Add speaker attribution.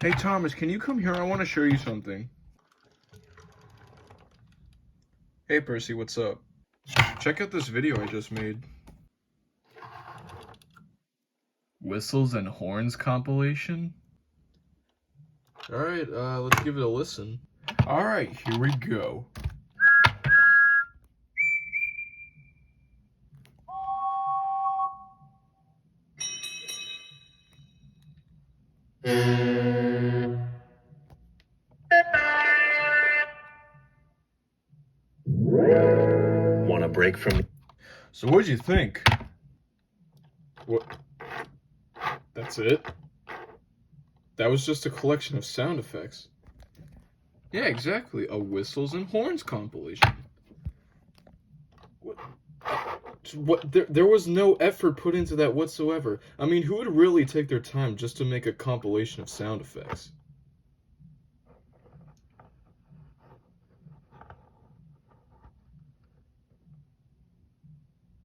Speaker 1: Hey Thomas, can you come here? I want to show you something. Hey Percy, what's up? Check out this video I just made. Whistles and Horns compilation? Alright, let's give it a listen. Alright, here we go.
Speaker 2: Want a break from...
Speaker 1: So what'd you think? What? That's it? That was just a collection of sound effects. Yeah, exactly. A Whistles and Horns compilation. What? There was no effort put into that whatsoever. I mean, who would really take their time just to make a compilation of sound effects?